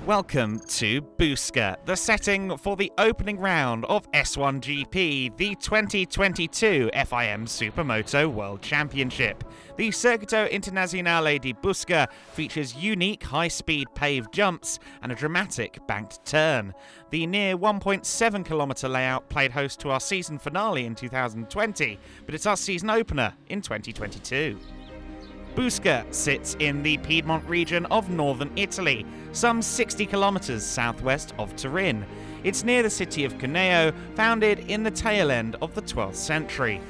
Welcome to Busca, the setting for the opening round of S1GP, the 2022 FIM Supermoto World Championship. The Circuito Internazionale di Busca features unique high-speed paved jumps and a dramatic banked turn. The near 1.7-kilometre layout played host to our season finale in 2020, but it's our season opener in 2022. Busca sits in the Piedmont region of northern Italy, some 60 kilometres southwest of Turin. It's near the city of Cuneo, founded in the tail end of the 12th century.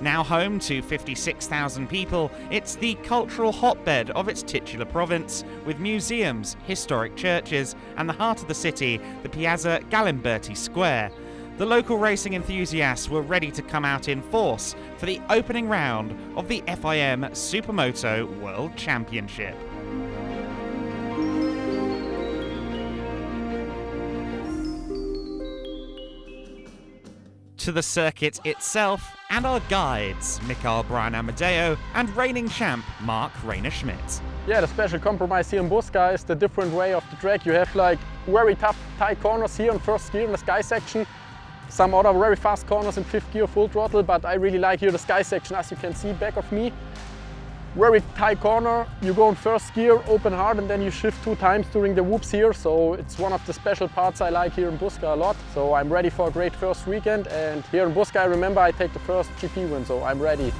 Now home to 56,000 people, it's the cultural hotbed of its titular province, with museums, historic churches, and the heart of the city, the Piazza Galimberti Square. The local racing enthusiasts were ready to come out in force for the opening round of the FIM Supermoto World Championship. To the circuit itself and our guides, Mikael Brian Amadeo and reigning champ Mark Rainer Schmidt. Yeah, the special compromise here in Busca is the different way of the track. You have like very tough tight corners here in first gear in the sky section. Some other very fast corners in fifth gear, full throttle, but I really like here the sky section, as you can see back of me. Very tight corner, you go in first gear, open hard, and then you shift 2 times during the whoops here. So it's one of the special parts I like here in Busca a lot. So I'm ready for a great first weekend, and here in Busca I remember I take the first GP win, so I'm ready.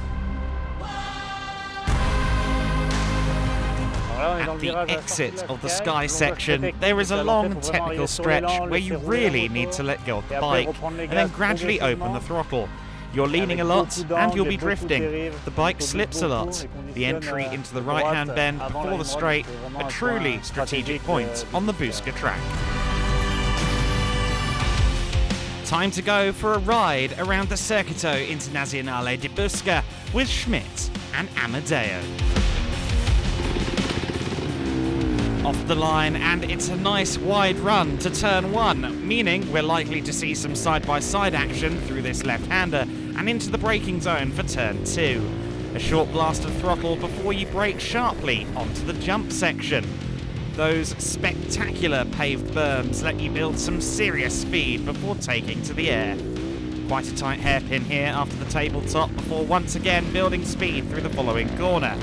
At the exit of the sky section, there is a long technical stretch where you really need to let go of the bike and then gradually open the throttle. You're leaning a lot and you'll be drifting. The bike slips a lot. The entry into the right-hand bend before the straight, a truly strategic point on the Busca track. Time to go for a ride around the Circuito Internazionale di Busca with Schmidt and Amadeo. Off the line, and it's a nice wide run to turn 1, meaning we're likely to see some side-by-side action through this left-hander and into the braking zone for turn 2. A short blast of throttle before you brake sharply onto the jump section. Those spectacular paved berms let you build some serious speed before taking to the air. Quite a tight hairpin here after the tabletop before once again building speed through the following corner.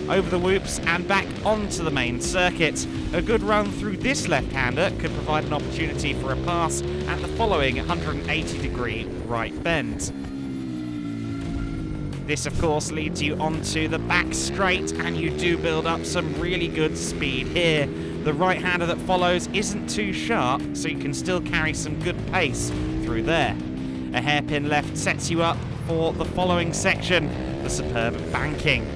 Over the whoops and back onto the main circuit. A good run through this left-hander could provide an opportunity for a pass at the following 180-degree right bend. This, of course, leads you onto the back straight, and you do build up some really good speed here. The right-hander that follows isn't too sharp, so you can still carry some good pace through there. A hairpin left sets you up for the following section, the superb banking.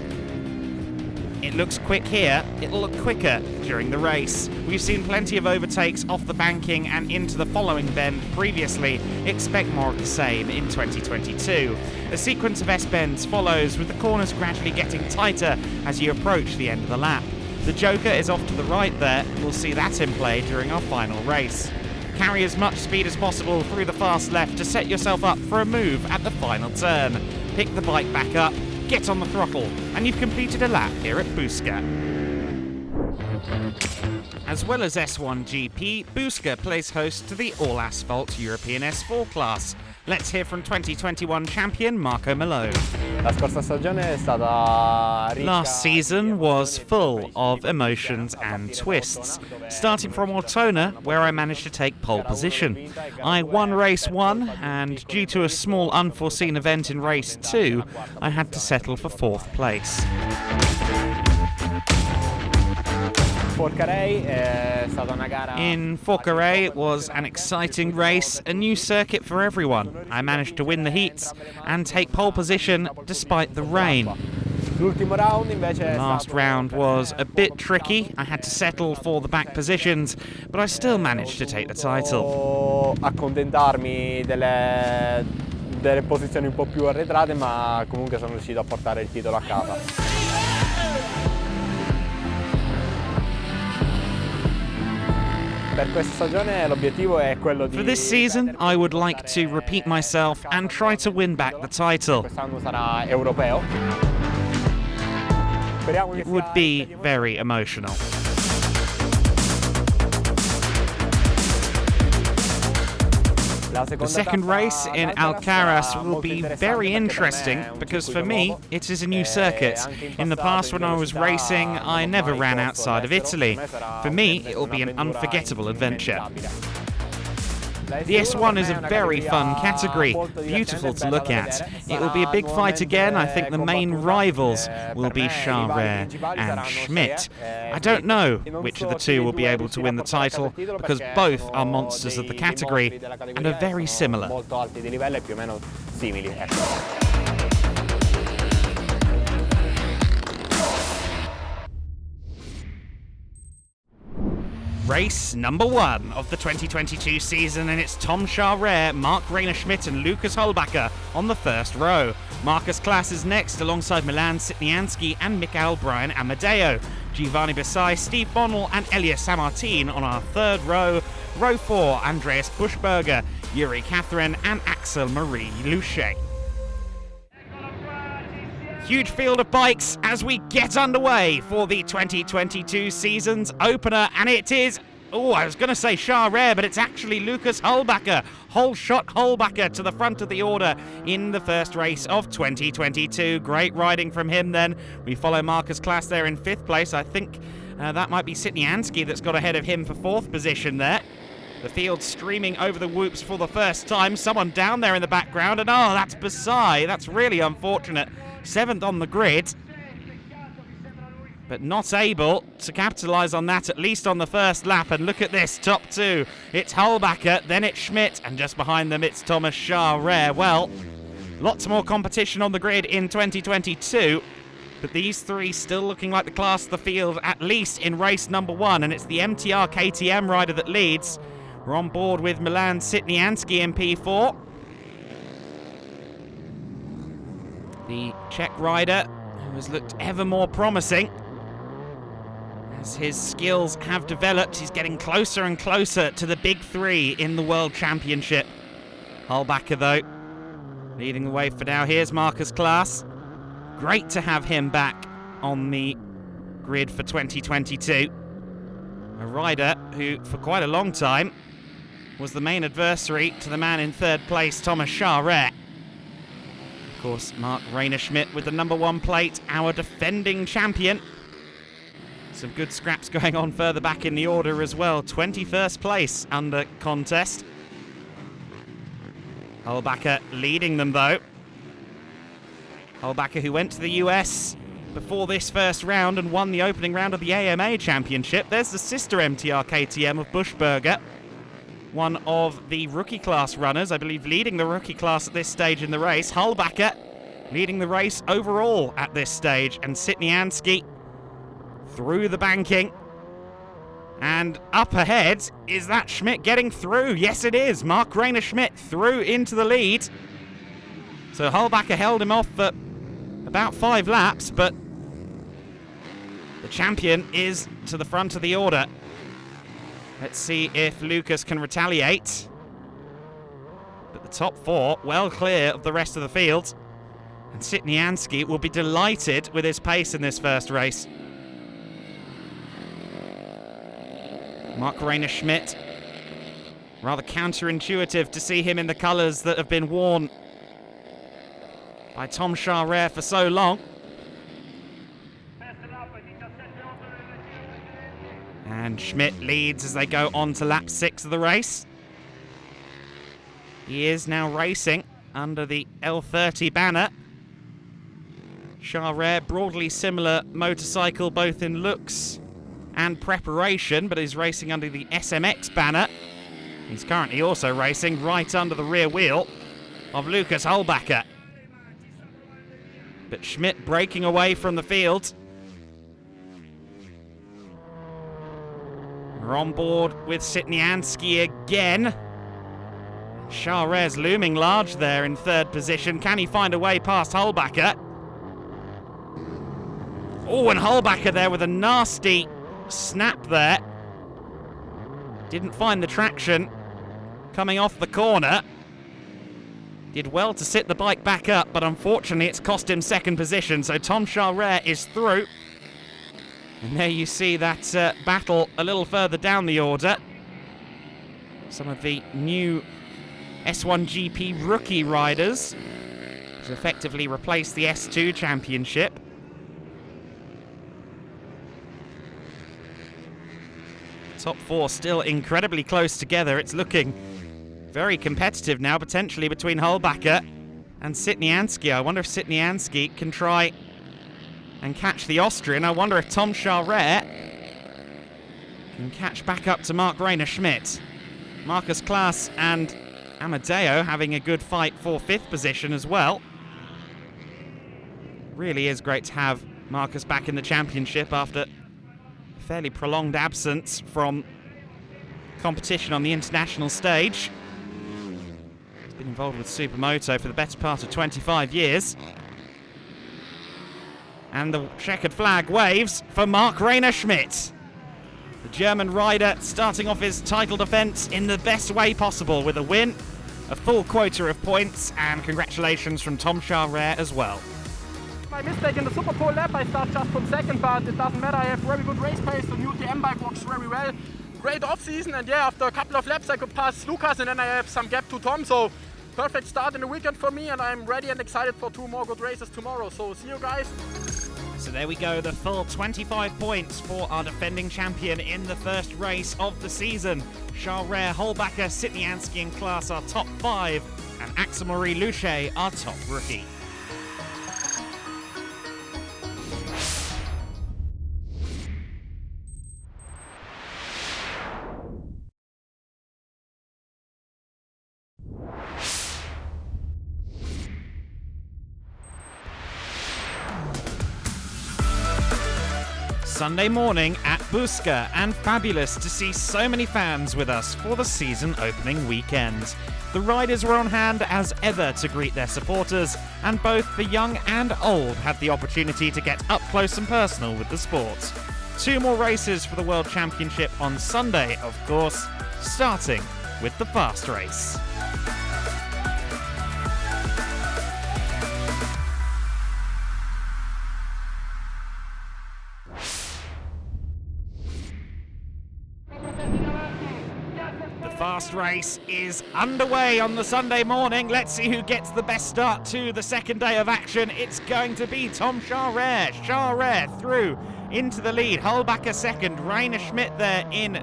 It looks quick here, it'll look quicker during the race. We've seen plenty of overtakes off the banking and into the following bend previously. Expect more of the same in 2022. A sequence of S-bends follows, with the corners gradually getting tighter as you approach the end of the lap. The Joker is off to the right there, we'll see that in play during our final race. Carry as much speed as possible through the fast left to set yourself up for a move at the final turn. Pick the bike back up, get on the throttle, and you've completed a lap here at Busca. As well as S1GP, Busca plays host to the all-asphalt European S4 class. Let's hear from 2021 champion Marco Malone. Last season was full of emotions and twists, starting from Ortona, where I managed to take pole position. I won race 1, and due to a small unforeseen event in race 2, I had to settle for 4th place. In Forcarei, it was an exciting race, a new circuit for everyone. I managed to win the heats and take pole position despite the rain. The last round was a bit tricky. I had to settle for the back positions, but I still managed to take the title. Delle posizioni un po' più arretrate, ma comunque sono riuscito a portare il titolo a casa. For this season, I would like to repeat myself and try to win back the title. It would be very emotional. The second race in Alcaraz will be very interesting because for me it is a new circuit. In the past when I was racing I never ran outside of Italy. For me it will be an unforgettable adventure. The S1 is a very fun category, beautiful to look at. It will be a big fight again. I think the main rivals will be Charret and Schmidt. I don't know which of the two will be able to win the title because both are monsters of the category and are very similar. Race number 1 of the 2022 season, and it's Tom Charret, Marc Reiner-Schmidt and Lukas Hollbacher on the first row. Marcus Klaas is next alongside Milan Sitnianski and Mikael Brian Amadeo. Giovanni Besai, Steve Bonnell and Elias Sammartin on our third row. Row 4, Andreas Buschberger, Yuri Catherine and Axel Marie Luche. Huge field of bikes as we get underway for the 2022 season's opener, and it is, I was going to say Charret, but it's actually Lukas Hollbacher. Whole shot Hollbacher to the front of the order in the first race of 2022. Great riding from him then. We follow Marcus Klaas there in 5th place. I think that might be Sitnianski that's got ahead of him for 4th position there. The field streaming over the whoops for the first time. Someone down there in the background, and that's Besai. That's really unfortunate. 7th on the grid, but not able to capitalise on that, at least on the first lap. And look at this, top 2. It's Hollbacher, then it's Schmidt, and just behind them it's Thomas Charret. Well, lots more competition on the grid in 2022, but these three still looking like the class of the field, at least in race number 1, and it's the MTR KTM rider that leads. We're on board with Milan Sitnianski in P4. The Czech rider, who has looked ever more promising as his skills have developed. He's getting closer and closer to the big 3 in the World Championship. Hollbacher, though, leading the way for now. Here's Marcus Klaas. Great to have him back on the grid for 2022. A rider who, for quite a long time, was the main adversary to the man in 3rd place, Thomas Charret. Of course, Marc Reiner-Schmidt with the number 1 plate, our defending champion. Some good scraps going on further back in the order as well. 21st place under contest. Hollbacher leading them though. Hollbacher, who went to the US before this first round and won the opening round of the AMA Championship. There's the sister MTR KTM of Buschberger. One of the rookie class runners, I believe leading the rookie class at this stage in the race. Hollbacher leading the race overall at this stage, and Sitnianski through the banking. And up ahead, is that Schmidt getting through? Yes it is, Marc Reiner-Schmidt through into the lead. So Hollbacher held him off for about 5 laps, but the champion is to the front of the order. Let's see if Lukas can retaliate. But the top 4 well clear of the rest of the field. And Sitnianski will be delighted with his pace in this first race. Marc Reiner-Schmidt. Rather counterintuitive to see him in the colours that have been worn by Tom Charret for so long. And Schmidt leads as they go on to lap 6 of the race. He is now racing under the L30 banner. Charret, broadly similar motorcycle both in looks and preparation, but is racing under the SMX banner. He's currently also racing right under the rear wheel of Lukas Hollbacher. But Schmidt breaking away from the field. We're on board with Sitnianski again. Charret's looming large there in 3rd position. Can he find a way past Hollbacher? Oh, and Hollbacher there with a nasty snap there. Didn't find the traction coming off the corner. Did well to sit the bike back up, but unfortunately it's cost him 2nd position, so Tom Charret is through. And there you see that battle a little further down the order. Some of the new S1GP rookie riders to effectively replace the S2 Championship. Top four still incredibly close together. It's looking very competitive now, potentially between Hullbacher and Sitnianski. I wonder if Sitnianski can try and catch the Austrian. I wonder if Tom Charret can catch back up to Mark Rayner Schmidt. Marcus Klaas and Amadeo having a good fight for 5th position as well. Really is great to have Marcus back in the championship after a fairly prolonged absence from competition on the international stage. He's been involved with Supermoto for the better part of 25 years. And the checkered flag waves for Mark Rayner Schmidt. The German rider starting off his title defence in the best way possible with a win, a full quota of points, and congratulations from Tom Charret as well. My mistake in the Superpole lap, I start just from second, but it doesn't matter, I have very good race pace, the new TM bike works very well. Great off-season, and yeah, after a couple of laps I could pass Lucas and then I have some gap to Tom, so perfect start in the weekend for me, and I'm ready and excited for 2 more good races tomorrow, so see you guys. So there we go, the full 25 points for our defending champion in the first race of the season. Charret, Hullbacher, Sitnianski and Klaas are top 5, and Axel Marie Luche our top rookie. Sunday morning at Busca, and fabulous to see so many fans with us for the season opening weekend. The riders were on hand as ever to greet their supporters, and both the young and old had the opportunity to get up close and personal with the sport. 2 more races for the World Championship on Sunday, of course, starting with the fast race. Fast race is underway on the Sunday morning. Let's see who gets the best start to the second day of action. It's going to be Tom Charret. Charret through into the lead. Hullbacher second. Rayner Schmidt there in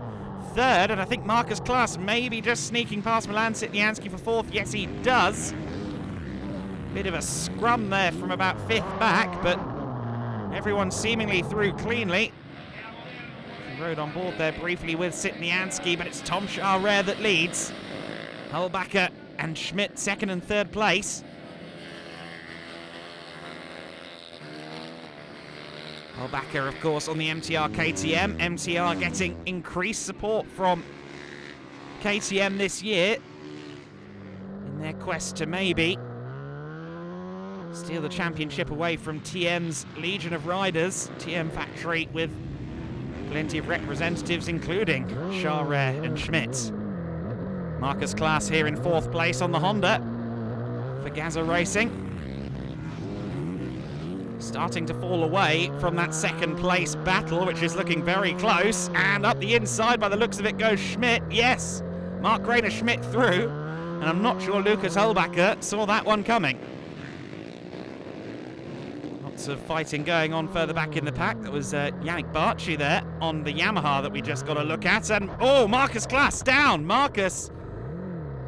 third. And I think Marcus Klaas maybe just sneaking past Milan Sitnianski for fourth. Yes, he does. Bit of a scrum there from about 5th back, but everyone seemingly through cleanly. Rode on board there briefly with Sitnianski, but it's Tom Charret that leads. Hullbacher and Schmidt second and third place. Hullbacher, of course, on the MTR KTM. MTR getting increased support from KTM this year in their quest to maybe steal the championship away from TM's Legion of Riders. TM factory with plenty of representatives, including Charret and Schmidt. Marcus Klaas here in 4th place on the Honda for Gaza Racing. Starting to fall away from that 2nd place battle, which is looking very close. And up the inside, by the looks of it, goes Schmidt. Yes, Mark Rayner Schmidt through. And I'm not sure Lucas Hullbacher saw that one coming. Lots of fighting going on further back in the pack. That was Yannick Barchi there on the Yamaha that we just got a look at. And, oh, Marcus Klaas down. Marcus,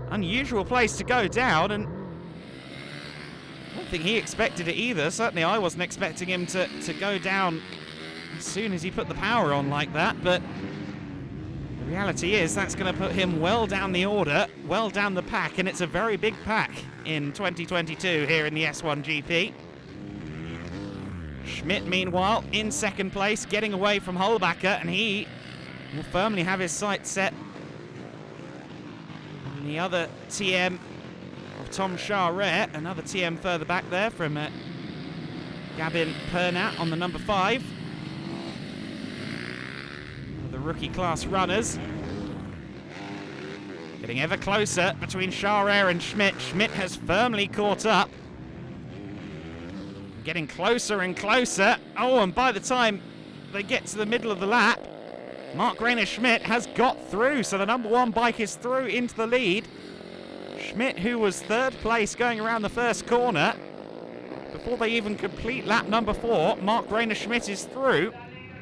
unusual place to go down. And I don't think he expected it either. Certainly I wasn't expecting him to go down as soon as he put the power on like that. But the reality is that's going to put him well down the order, well down the pack. And it's a very big pack in 2022 here in the S1GP. Schmidt, meanwhile, in 2nd place, getting away from Hullbacher, and he will firmly have his sights set on the other TM of Tom Charret. Another TM further back there from Gabin Pernat on the number 5. The rookie class runners. Getting ever closer between Charret and Schmidt. Schmidt has firmly caught up. Getting closer and closer. Oh, and by the time they get to the middle of the lap, Mark Rayner Schmidt has got through. So the number 1 bike is through into the lead. Schmidt, who was third place going around the first corner, before they even complete lap number 4, Mark Rayner-Schmidt is through,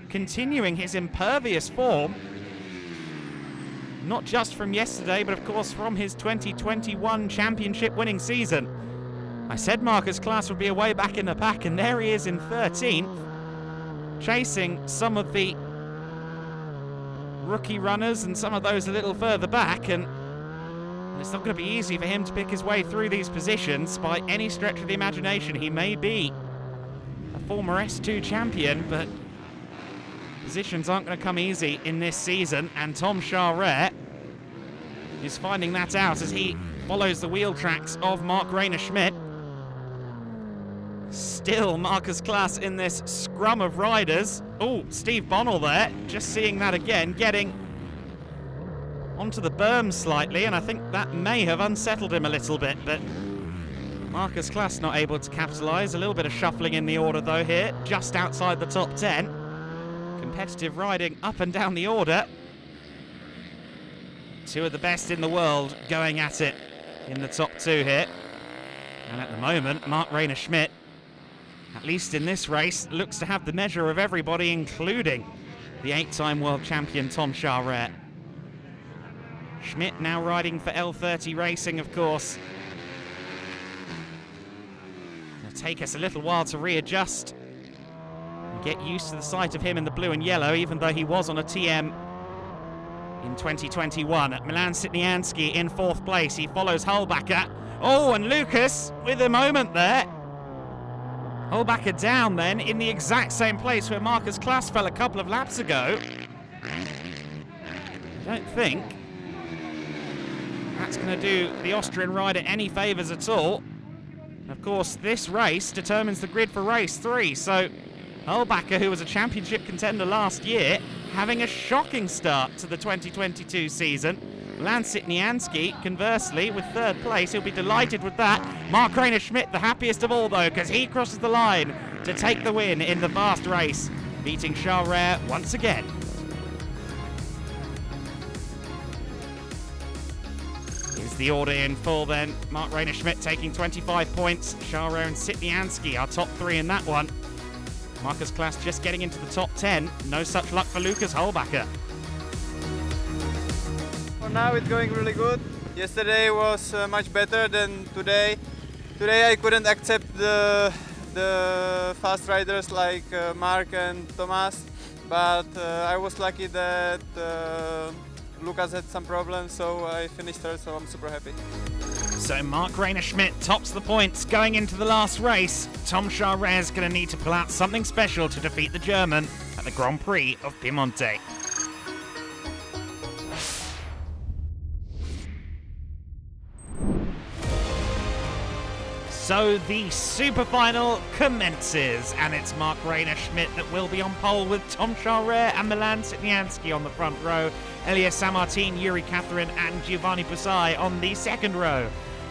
continuing his impervious form. Not just from yesterday, but of course from his 2021 championship winning season. I said Marcus Klaas would be away back in the pack, and there he is in 13th, chasing some of the rookie runners and some of those a little further back, and it's not going to be easy for him to pick his way through these positions by any stretch of the imagination. He may be a former S2 champion, but positions aren't going to come easy in this season, and Tom Charret is finding that out as he follows the wheel tracks of Mark Rayner-Schmidt. Still Marcus Klaas in this scrum of riders. Oh, Steve Bonnell there, just seeing that again, getting onto the berm slightly, and I think that may have unsettled him a little bit, but Marcus Klaas not able to capitalise. A little bit of shuffling in the order though here, just outside the top 10. Competitive riding up and down the order. Two of the best in the world going at it in the top 2 here. And at the moment, Mark Rayner-Schmidt, at least in this race, looks to have the measure of everybody, including the 8-time world champion Tom Charret. Schmidt now riding for L30 Racing, of course. It'll take us a little while to readjust and get used to the sight of him in the blue and yellow, even though he was on a TM in 2021. Milan Sitnianski in 4th place. He follows Hulbacher. Oh, and Lucas with a moment there. Hulbacher down then in the exact same place where Marcus Klaas fell a couple of laps ago. I don't think that's going to do the Austrian rider any favours at all. Of course, this race determines the grid for race 3, so Hulbacher, who was a championship contender last year, having a shocking start to the 2022 season. Milan Sitnianski, conversely, with 3rd place. He'll be delighted with that. Mark Rayner-Schmidt, the happiest of all, though, because he crosses the line to take the win in the fast race, beating Charret once again. Here's the order in full then. Mark Rayner-Schmidt taking 25 points. Charret and Sitnianski are top 3 in that one. Marcus Klaas just getting into the top 10. No such luck for Lucas Hulbacher. For now it's going really good. Yesterday was much better than today. Today I couldn't accept the fast riders like Mark and Thomas, but I was lucky that Lucas had some problems, so I finished 3rd, so I'm super happy. So Mark Rayner-Schmidt tops the points going into the last race. Tom Charret is going to need to pull out something special to defeat the German at the Grand Prix of Piemonte. So the super final commences, and it's Mark Rayner-Schmidt that will be on pole with Tom Charret and Milan Sitnianski on the front row, Elias Sammartin, Yuri Catherine and Giovanni Busai on the 2nd row.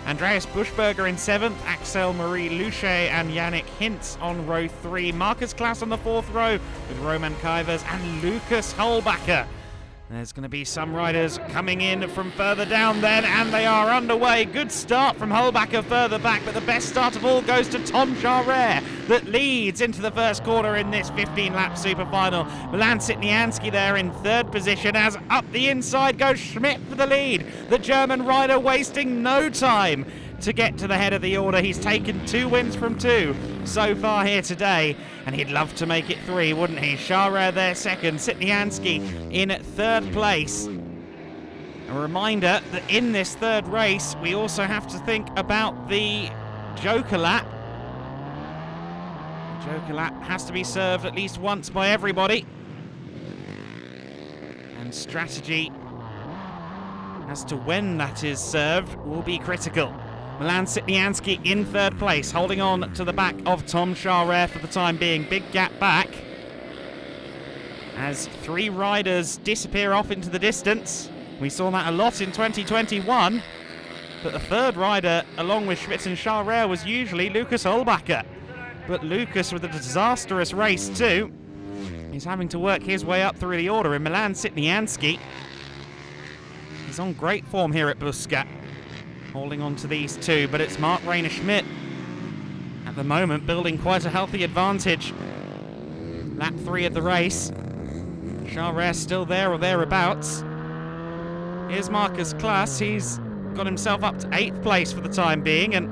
Andreas Buschberger in 7th, Axel Marie Luche and Yannick Hintz on row 3. Marcus Klaas on the 4th row with Roman Kuivers and Lucas Hulbacher. There's going to be some riders coming in from further down then, and they are underway. Good start from Hulbacher further back, but the best start of all goes to Tom Charret that leads into the first quarter in this 15-lap super final. Milan Sitnianski there in 3rd position as up the inside goes Schmidt for the lead. The German rider wasting no time to get to the head of the order. He's taken 2 wins from 2 so far here today, and he'd love to make it 3, wouldn't he? Charret there 2nd, Sitnianski in 3rd place. A reminder that in this 3rd race, we also have to think about the Joker lap. The Joker lap has to be served at least once by everybody, and strategy as to when that is served will be critical. Milan Sitnianski in 3rd place, holding on to the back of Tom Charret for the time being. Big gap back as 3 riders disappear off into the distance. We saw that a lot in 2021, but the 3rd rider along with Schmidt and Charret was usually Lucas Hulbacher. But Lucas, with a disastrous race too, is having to work his way up through the order. And Milan Sitnianski is on great form here at Buscat. holding on to these two, but it's Mark Rayner-Schmidt at the moment building quite a healthy advantage. Lap 3 of the race. Charest still there or thereabouts. Here's Marcus Klaas. He's got himself up to 8th place for the time being, and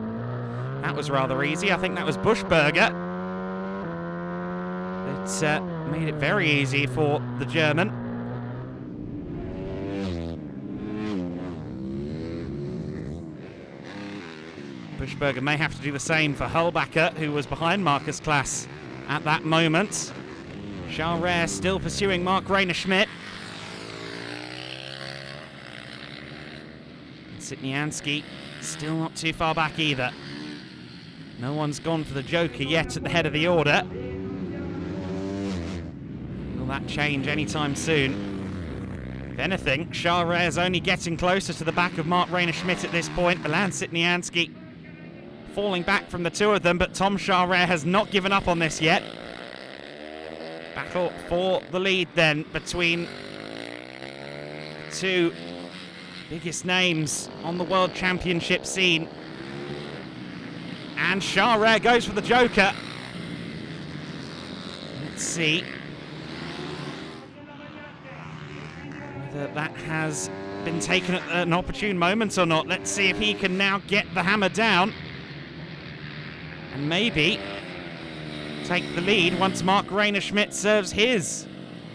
that was rather easy. I think that was Buschberger. It made it very easy for the German. Buschberger may have to do the same for Hullbacher, who was behind Marcus Klaas at that moment. Charest still pursuing Mark Rayner-Schmidt. Sitnianski still not too far back either. No one's gone for the Joker yet at the head of the order. Will that change anytime soon? If anything, Charest is only getting closer to the back of Mark Rayner-Schmidt at this point. Milan Sitnianski falling back from the two of them, but Tom Charest has not given up on this yet. Battle for the lead then between two biggest names on the World Championship scene. And Charest goes for the Joker. Let's see whether that has been taken at an opportune moment or not. Let's see if he can now get the hammer down and maybe take the lead once Mark Rayner-Schmidt serves his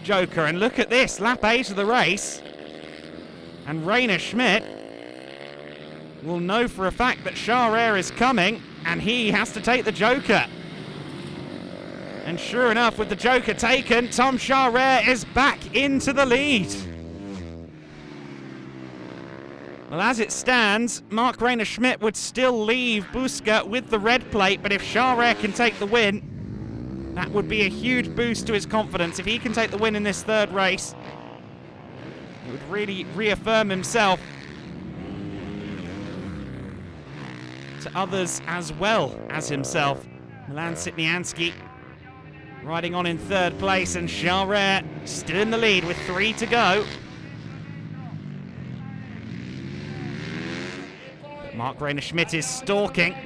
Joker. And look at this, lap 8 of the race. And Rayner-Schmidt will know for a fact that Charest is coming, and he has to take the Joker. And sure enough, with the Joker taken, Tom Charest is back into the lead. Well, as it stands, Mark Rayner-Schmidt would still leave Buska with the red plate, but if Charest can take the win, that would be a huge boost to his confidence. If he can take the win in this third race, it would really reaffirm himself to others as well as himself. Milan Sitnianski riding on in third place, and Charest still in the lead with 3 to go. But Mark Rayner-Schmidt is stalking.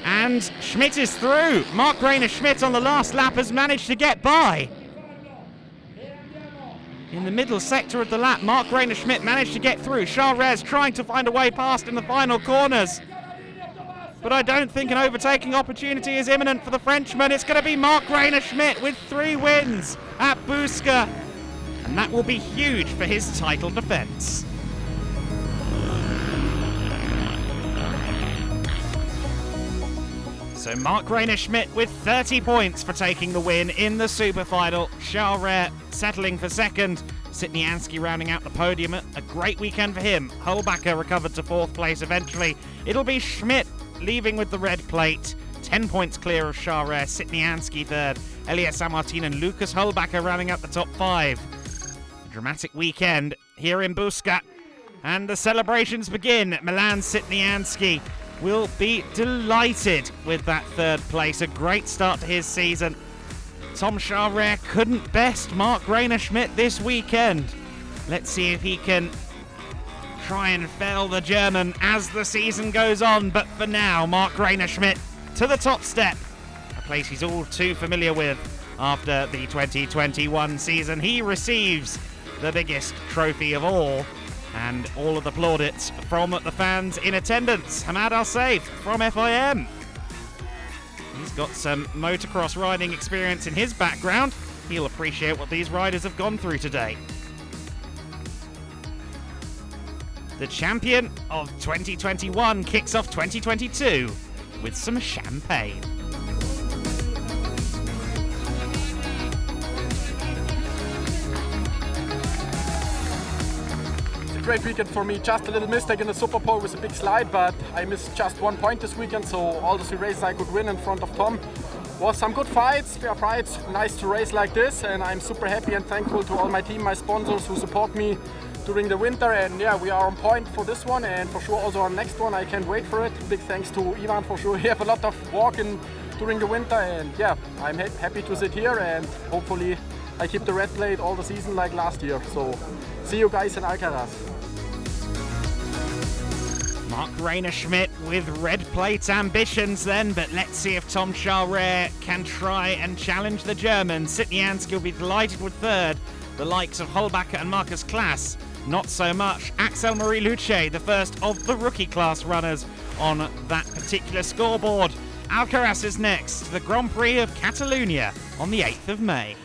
And Schmidt is through. Mark Rayner-Schmidt on the last lap has managed to get by. In the middle sector of the lap, Mark Rayner-Schmidt managed to get through. Charest trying to find a way past in the final corners. But I don't think an overtaking opportunity is imminent for the Frenchman. It's going to be Mark Rayner-Schmidt with 3 wins at Buska. And that will be huge for his title defence. So Mark Rayner-Schmidt with 30 points for taking the win in the super final. Charest settling for second. Sitnianski rounding out the podium. A great weekend for him. Hullbacher recovered to 4th place eventually. It'll be Schmidt leaving with the red plate. 10 points clear of Charest. Sitnianski third. Elias Sammartin and Lucas Hullbacher rounding out the top 5. A dramatic weekend here in Buska. And the celebrations begin. Milan Sitnianski will be delighted with that third place. A great start to his season. Tom Charest couldn't best Mark Rayner-Schmidt this weekend. Let's see if he can try and fell the German as the season goes on. But for now, Mark Rayner-Schmidt to the top step. A place he's all too familiar with after the 2021 season. He receives the biggest trophy of all, and all of the plaudits from the fans in attendance. Hamad Al-Saif from FIM. He's got some motocross riding experience in his background. He'll appreciate what these riders have gone through today. The champion of 2021 kicks off 2022 with some champagne. Great weekend for me. Just a little mistake in the Super Pole with a big slide, but I missed just 1 point this weekend, so all the 3 races I could win in front of Tom. Was some good fights, fair fights, nice to race like this, and I'm super happy and thankful to all my team, my sponsors who support me during the winter. And yeah, we are on point for this one, and for sure also on next one. I can't wait for it. Big thanks to Ivan for sure. He have a lot of walking during the winter, and yeah, I'm happy to sit here, and hopefully I keep the red plate all the season like last year. So see you guys in Alcaraz. Mark Rayner-Schmidt with red plate ambitions then, but let's see if Tom Charret can try and challenge the German. Sitnianski will be delighted with third. The likes of Holbacher and Marcus Klaas, not so much. Axel Marie Luce, the first of the rookie class runners on that particular scoreboard. Alcaraz is next, the Grand Prix of Catalonia on the 8th of May.